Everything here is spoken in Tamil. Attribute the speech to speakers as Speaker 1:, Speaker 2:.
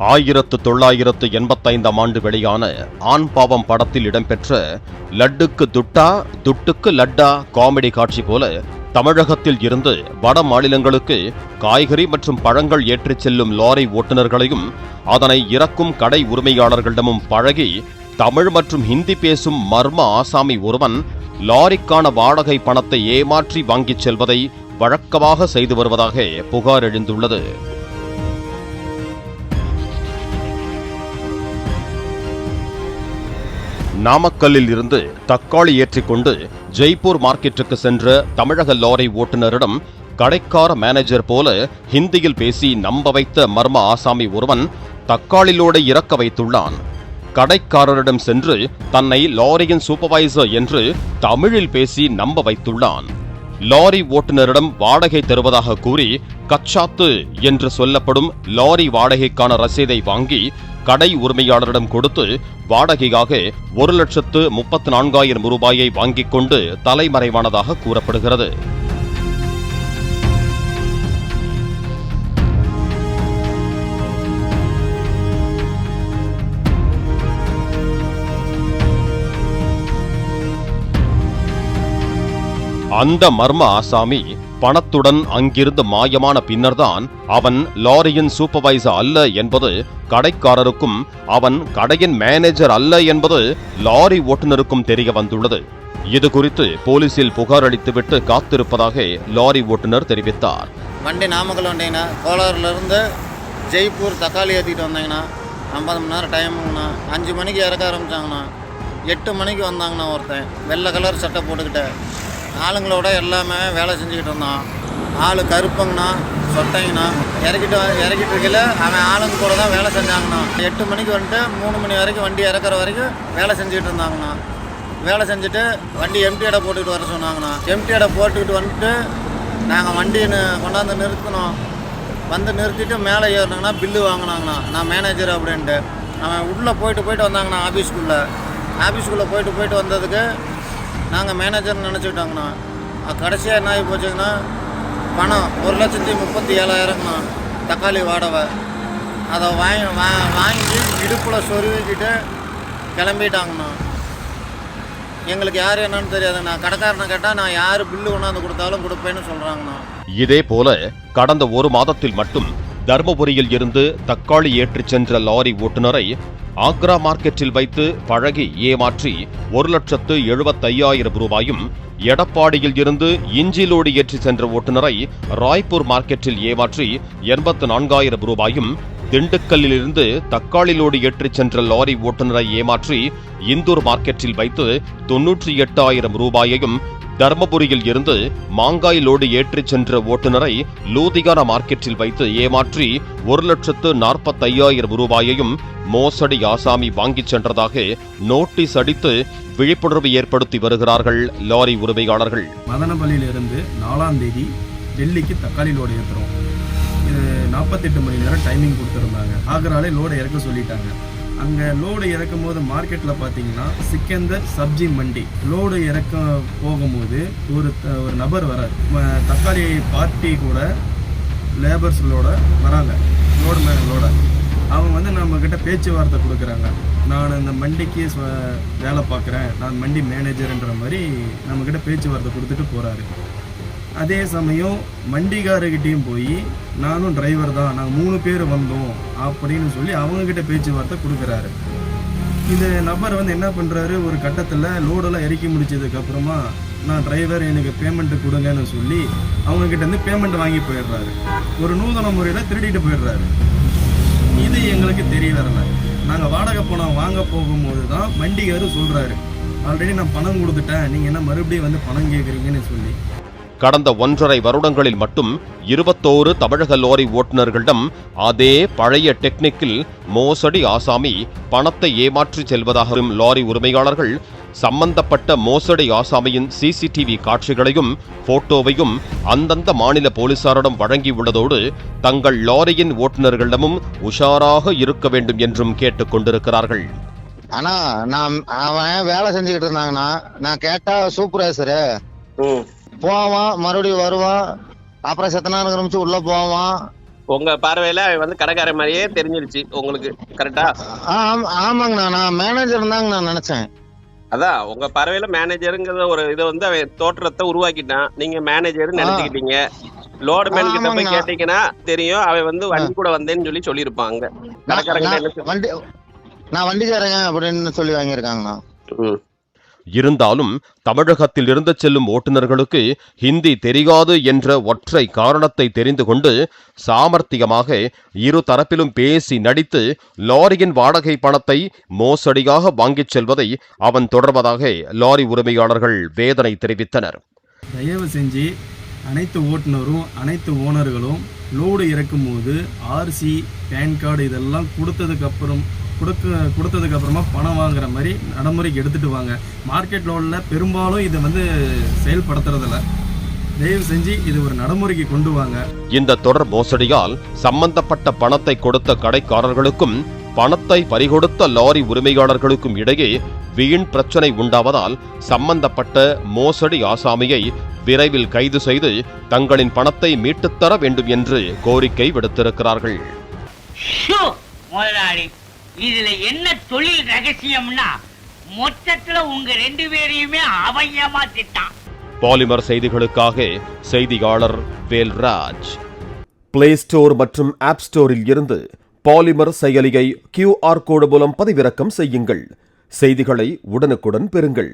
Speaker 1: 1985 வெளியான ஆண் பாவம் படத்தில் இடம்பெற்ற லட்டுக்கு துட்டா துட்டுக்கு லட்டா காமெடி காட்சி போல தமிழகத்தில் இருந்து வட மாநிலங்களுக்கு காய்கறி மற்றும் பழங்கள் ஏற்றிச் செல்லும் லாரி ஓட்டுநர்களையும் அதனை இறக்கும் கடை உரிமையாளர்களிடமும் பழகி தமிழ் மற்றும் ஹிந்தி பேசும் மர்ம ஆசாமி ஒருவன் லாரிக்கான வாடகை பணத்தை ஏமாற்றி வாங்கிச் செல்வதை வழக்கமாக செய்து வருவதாக புகார் எழுந்துள்ளது. நாமக்கல்லில் இருந்து தக்காளி ஏற்றிக்கொண்டு ஜெய்ப்பூர் மார்க்கெட்டுக்கு சென்ற தமிழக லாரி ஓட்டுநரிடம் கடைக்கார மேனேஜர் போல ஹிந்தியில் பேசி நம்ப வைத்த மர்ம ஆசாமி ஒருவன் தக்காளி லோடை இறக்க வைத்துள்ளான். கடைக்காரரிடம் சென்று தன்னை லாரியின் சூப்பர்வைசர் என்று தமிழில் பேசி நம்ப வைத்துள்ளான். லாரி ஓட்டுநரிடம் வாடகை தருவதாக கூறி கச்சாத்து என்று சொல்லப்படும் லாரி வாடகைக்கான ரசீதை வாங்கி கடை உரிமையாளரிடம் கொடுத்து வாடகையாக 1,34,000 ரூபாயை வாங்கிக் கொண்டு தலைமறைவானதாக கூறப்படுகிறது. அந்த மர்ம ஆசாமி பணத்துடன் அங்கிருந்து மாயமான பின்னர்தான் அவன் லாரியின் சூப்பர்வைசர் அல்ல என்பது கடைக்காரருக்கும் அவன் கடையின் மேனேஜர் அல்ல என்பது லாரி ஓட்டுநருக்கும் தெரிய வந்துள்ளது. இது குறித்து போலீசில் புகார் அளித்துவிட்டு காத்திருப்பதாக லாரி ஓட்டுநர் தெரிவித்தார்.
Speaker 2: வண்டி நாமக்கல் வந்தீங்கன்னா கோலாறுல இருந்து ஜெய்ப்பூர் தக்காளி ஏற்றிட்டு வந்தாங்கன்னா 50 மணி நேரம் டைமுங்கண்ணா. 5 மணிக்கு இறக்க ஆரம்பித்தாங்கண்ணா. 8 மணிக்கு வந்தாங்கண்ணா. ஒருத்தன் வெள்ளை கலர் சட்டை போட்டுக்கிட்ட ஆளுங்களோட எல்லாமே வேலை செஞ்சுக்கிட்டு இருந்தான். ஆள் கருப்பங்கண்ணா, சொட்டைங்கண்ணா. இறக்கிட்டு இருக்கையில் அவன் ஆளுங்க கூட தான் வேலை செஞ்சாங்கண்ணா. 8 மணிக்கு வந்துட்டு 3 மணி வரைக்கும் வண்டி இறக்குற வரைக்கும் வேலை செஞ்சுக்கிட்டு இருந்தாங்கண்ணா. வேலை செஞ்சுட்டு வண்டி எம்டி எடை போட்டுக்கிட்டு வர சொன்னாங்கண்ணா. எம்டி எடை போட்டுக்கிட்டு வந்துட்டு நாங்கள் வண்டின்னு கொண்டாந்து நிறுத்தினோம். வந்து நிறுத்திட்டு மேலே ஏறினாங்கன்னா பில்லு வாங்கினாங்கண்ணா. நான் மேனேஜர் அப்படின்ட்டு அவன் உள்ளே போயிட்டு வந்தாங்கண்ணா. ஆஃபீஸ்க்குள்ளே போயிட்டு வந்ததுக்கு நாங்கள் மேனேஜர்னு நினச்சிக்கிட்டாங்கண்ணா. கடைசியாக என்ன ஆகி போச்சுங்கன்னா பணம் 1,37,000ங்கண்ணா தக்காளி வாடகை. அதை வாங்கி இடுப்பில் சொருவிக்கிட்டு கிளம்பிட்டாங்கண்ணா. எங்களுக்கு யார் என்னன்னு தெரியாதுண்ணா. கடைக்காரனை கேட்டால் நான் யார் பில்லு கொண்டாந்து கொடுத்தாலும் கொடுப்பேன்னு சொல்கிறாங்கண்ணா.
Speaker 1: இதே போல கடந்த 1 மாதத்தில் மட்டும் தர்மபுரியில் இருந்து தக்காளி ஏற்றிச் சென்ற லாரி ஓட்டுநரை ஆக்ரா மார்க்கெட்டில் வைத்து பழகி ஏமாற்றி 1,75,000 ரூபாயும், எடப்பாடியில் இருந்து இஞ்சி லோடு ஏற்றி சென்ற ஓட்டுநரை ராய்ப்பூர் மார்க்கெட்டில் ஏமாற்றி 84,000 ரூபாயும், திண்டுக்கல்லில் இருந்து தக்காளி லோடு ஏற்றிச் சென்ற லாரி ஓட்டுநரை ஏமாற்றி இந்தூர் மார்க்கெட்டில் வைத்து 98,000 ரூபாயையும், தர்மபுரியில் இருந்து மாங்காய் லோடு ஏற்றிச் சென்ற ஓட்டுநரை லூதியானா மார்க்கெட்டில் வைத்து ஏமாற்றி 1,45,000 ரூபாயையும் மோசடி ஆசாமி வாங்கிச் சென்றதாக நோட்டீஸ் அடித்து விழிப்புணர்வு ஏற்படுத்தி வருகிறார்கள் லாரி உரிமையாளர்கள்.
Speaker 3: மதனப்பள்ளியிலிருந்து 4ஆம் தேதி டெல்லிக்கு தக்காளி லோடு ஏற்றுறோம். இது 48 மணி நேரம் டைமிங் கொடுத்துருந்தாங்க. ஆக்ராலே லோடு இறக்க சொல்லிட்டாங்க. அங்கே லோடு இறக்கும் போது மார்க்கெட்டில் பார்த்தீங்கன்னா சிக்கந்தர் சப்ஜி மண்டி லோடு இறக்க போகும்போது ஒரு நபர் வரார். தக்காளி பார்ட்டி கூட லேபர்ஸோட வராங்க. லோடு மேனோட அவங்க வந்து நம்மக்கிட்ட பேச்சுவார்த்தை கொடுக்குறாங்க. நான் இந்த மண்டிக்கு வேலை பார்க்குறேன், நான் மண்டி மேனேஜர்ன்ற மாதிரி நம்மக்கிட்ட பேச்சுவார்த்தை கொடுத்துட்டு போகிறாரு. அதே சமயம் மண்டிகாரர்கிட்டையும் போய் நானும் டிரைவர் தான், நாங்கள் 3 பேர் வந்தோம் அப்படின்னு சொல்லி அவங்கக்கிட்ட பேச்சுவார்த்தை கொடுக்குறாரு. இந்த நபர் வந்து என்ன பண்ணுறாரு, ஒரு கட்டத்தில் லோடெல்லாம் இறக்கி முடிச்சதுக்கப்புறமா நான் டிரைவர் எனக்கு பேமெண்ட்டு கொடுங்கன்னு சொல்லி அவங்கக்கிட்டேருந்து பேமெண்ட் வாங்கி போயிடுறாரு. ஒரு நூதன முறையில் திருடிட்டு போயிடுறாரு. இது எங்களுக்கு தெரிய வரல. நாங்கள் வாடகை பணம் வாங்க போகும்போது தான் மண்டிகாரு சொல்கிறாரு, ஆல்ரெடி நான் பணம் கொடுத்துட்டேன், நீங்கள் என்ன மறுபடியும் வந்து பணம் கேட்குறீங்கன்னு சொல்லி.
Speaker 1: கடந்த 1.5 வருடங்களில் மட்டும் 21 தமிழக லாரி ஓட்டுநர்களிடம் அதே பழைய டெக்னிக்கில் மோசடி ஆசாமி பணத்தை ஏமாற்றி செல்வதாக லாரி உரிமையாளர்கள் சம்பந்தப்பட்ட மோசடி ஆசாமியின் சிசிடிவி காட்சிகளையும் போட்டோவையும் அந்தந்த மாநில போலீசாரிடம் வழங்கியுள்ளதோடு தங்கள் லாரியின் ஓட்டுநர்களிடமும் உஷாராக இருக்க வேண்டும் என்றும் கேட்டுக் கொண்டிருக்கிறார்கள்.
Speaker 2: ஆனா அவன் வேலை செஞ்சுக்கிட்டு இருந்தாங்கண்ணா. நான் கேட்டா சூப்பர்வைசரு போவான், மறுபடியும் வருவான், அப்புறம் செத்த நேரம் உள்ள போவான்,
Speaker 4: உங்க பார்வையில அவன் வந்து கடைக்காரன் மாதிரியே தெரிஞ்சிருச்சு உங்களுக்கு, கரெக்டா?
Speaker 2: ஆமாங்கண்ணா, நான் மேனேஜர் தாங்க நான் நினைச்சேன்.
Speaker 4: அதான் உங்க பார்வையில மேனேஜருங்கிற ஒரு இதை வந்து அவன் தோற்றத்தை உருவாக்கிட்டான், நீங்க மேனேஜர் நினைச்சுக்கிட்டீங்க. லோடு மேன் கிட்ட போய் கேட்டீங்கன்னா தெரியும் அவன் வந்து வண்டி கூட வந்தேன்னு சொல்லியிருப்பாங்க. கடைக்காரங்க
Speaker 2: நான் வண்டிக்காரங்க அப்படின்னு சொல்லி வாங்கியிருக்காங்கண்ணா.
Speaker 1: இருந்தாலும் தமிழகத்தில் இருந்து செல்லும் ஓட்டுநர்களுக்கு ஹிந்தி தெரியாது என்ற ஒற்றை காரணத்தை தெரிந்து கொண்டு சாமர்த்தியமாக இரு தரப்பிலும் பேசி நடித்து லாரியின் வாடகை பணத்தை மோசடியாக வாங்கிச் செல்வதை அவன் தொடர்வதாக லாரி உரிமையாளர்கள் வேதனை தெரிவித்தனர்.
Speaker 3: தயவு செஞ்சு அனைத்து ஓட்டுநரும் அனைத்து ஓனர்களும் லோடு இறக்கும் போது ஆர்சி, பேன் கார்டு இதெல்லாம் கொடுத்ததுக்கு அப்புறமா பணம் வாங்குற மாதிரி நடைமுறைக்கு எடுத்துட்டு வாங்க. மார்க்கெட் லோடில் பெரும்பாலும் இதை வந்து செயல்படுத்துறதில்ல. தயவு செஞ்சு இது ஒரு நடைமுறைக்கு கொண்டு வாங்க.
Speaker 1: இந்த தொடர் மோசடியால் சம்பந்தப்பட்ட பணத்தை கொடுத்த கடைக்காரர்களுக்கும் பணத்தை பறிகொடுத்த லாரி உரிமையாளர்களுக்கும் இடையே வீண் பிரச்சனை உண்டாவதால் சம்பந்தப்பட்ட மோசடி ஆசாமியை விரைவில் கைது செய்து தங்களின் பணத்தை மீட்டுத்தர வேண்டும் என்று கோரிக்கை விடுத்திருக்கிறார்கள்.
Speaker 5: இதுல என்ன தொழில் ரகசியம்னா மொத்தத்துல உங்க 2 பேரையுமே அவன் ஏமாத்திட்டான்.
Speaker 1: பாலிமர் செய்திகளுக்காக செய்தியாளர் வேல்ராஜ். பிளே ஸ்டோர் மற்றும் ஆப் ஸ்டோரில் இருந்து பாலிமர் செயலியை QR கோடு மூலம் பதிவிறக்கம் செய்யுங்கள். செய்திகளை உடனுக்குடன் பெறுங்கள்.